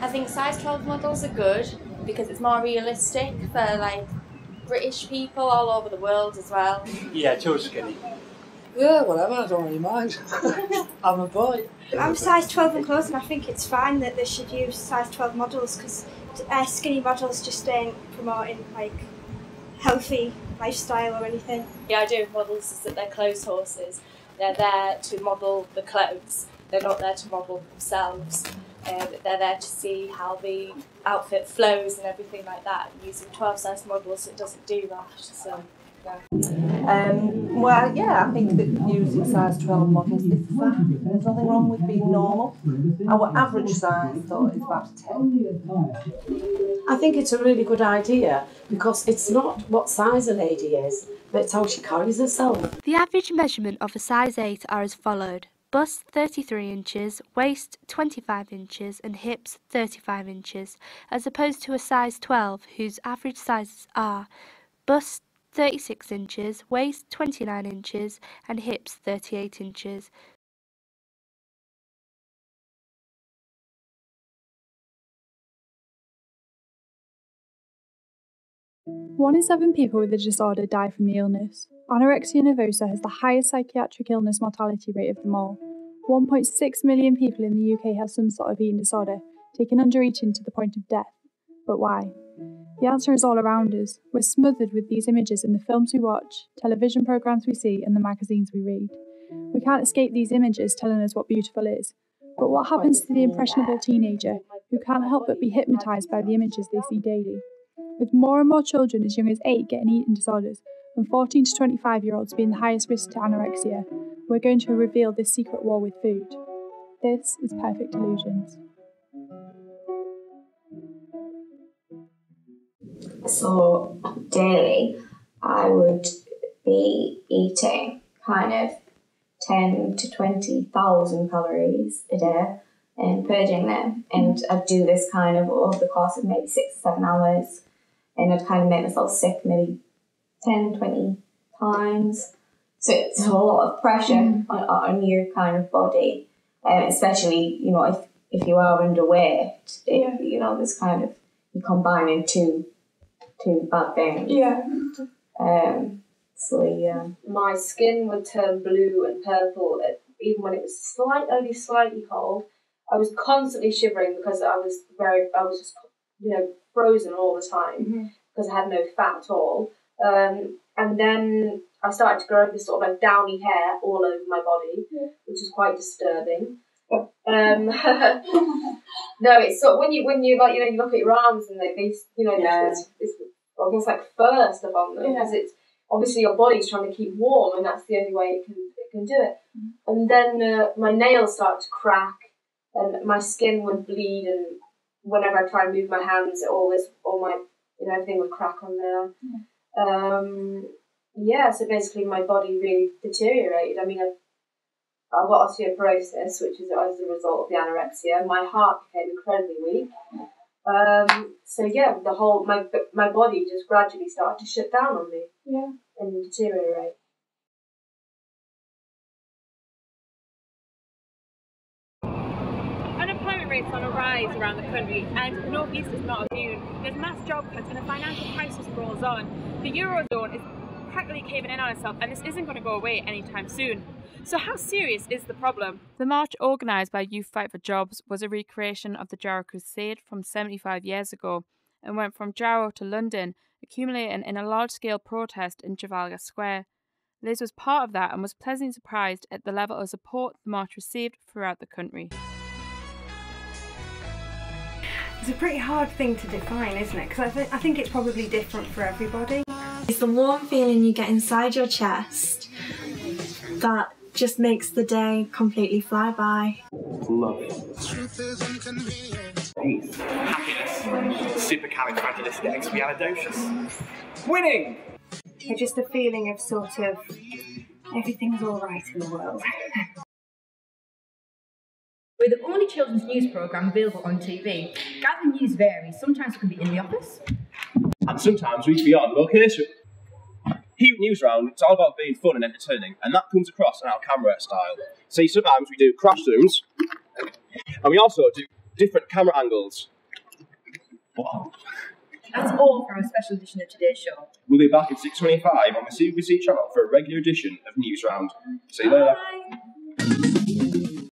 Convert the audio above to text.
I think size 12 models are good because it's more realistic for like British people all over the world as well. Yeah, too skinny. Yeah, whatever, I don't really mind. I'm a boy. I'm size 12 and close, and I think it's fine that they should use size 12 models because skinny models just ain't promoting like healthy lifestyle or anything. The idea of models is that they're clothes horses. They're there to model the clothes. They're not there to model themselves. They're there to see how the outfit flows and everything like that. Using 12 size models, it doesn't do that. So, yeah. Well, yeah, I think that using size 12 models is fine. There's nothing wrong with being normal. Our average size, though, is about 10. I think it's a really good idea because it's not what size a lady is, but it's how she carries herself. The average measurement of a size 8 are as followed. Bust 33 inches, waist 25 inches and hips 35 inches, as opposed to a size 12 whose average sizes are bust 36 inches, waist 29 inches and hips 38 inches. One in 7 people with the disorder die from the illness. Anorexia nervosa has the highest psychiatric illness mortality rate of them all. 1.6 million people in the UK have some sort of eating disorder, taking under eating to the point of death. But why? The answer is all around us. We're smothered with these images in the films we watch, television programmes we see, and the magazines we read. We can't escape these images telling us what beautiful is. But what happens to the impressionable teenager who can't help but be hypnotised by the images they see daily? With more and more children as young as 8 getting eating disorders, and 14 to 25-year-olds being the highest risk to anorexia, we're going to reveal this secret war with food. This is Perfect Illusions. So daily, I would be eating kind of 10 to 20,000 calories a day and purging them. And I'd do this kind of over the course of maybe 6 or 7 hours. And I'd kind of make myself sick maybe 10, 20 times. So it's a lot of pressure on your kind of body, especially, you know, if you are underweight, you know, this kind of, you combining two bad things. Yeah. So, yeah. My skin would turn blue and purple even when it was slightly cold. I was constantly shivering because I was just, you know, frozen all the time because I had no fat at all. And then I started to grow this sort of like downy hair all over my body, which is quite disturbing. No, it's sort of, when you like, you know, you look at your arms and they you know, it's almost like fur stuff on them because it's obviously your body's trying to keep warm and that's the only way it can do it. And then my nails started to crack and my skin would bleed, and whenever I try and move my hands, all my, you know, everything would crack on there. So basically my body really deteriorated. I mean, I've got osteoporosis, which is as a result of the anorexia. My heart became incredibly weak. My body just gradually started to shut down on me and deteriorate. Unemployment rates on a rise around the country, and the North East is not immune. There's mass job cuts and a financial crisis rolls on. The Eurozone is practically caving in on itself, and this isn't going to go away anytime soon. So how serious is the problem? The march organised by Youth Fight for Jobs was a recreation of the Jarrow Crusade from 75 years ago and went from Jarrow to London, accumulating in a large-scale protest in Trafalgar Square. Liz was part of that and was pleasantly surprised at the level of support the march received throughout the country. It's a pretty hard thing to define, isn't it? Because I think it's probably different for everybody. It's the warm feeling you get inside your chest that just makes the day completely fly by. Love. Peace. Happiness. Supercalifragilisticexpialidocious. Winning! It's just a feeling of sort of everything's all right in the world. We're the only children's news programme available on TV. Gathering news varies. Sometimes we can be in the office. And sometimes we can be on location. Here at Newsround, it's all about being fun and entertaining, and that comes across in our camera style. See, sometimes we do crash zooms, and we also do different camera angles. Wow. That's all for our special edition of today's show. We'll be back at 6:25 on the CBBC channel for a regular edition of News Round. See you later. Bye.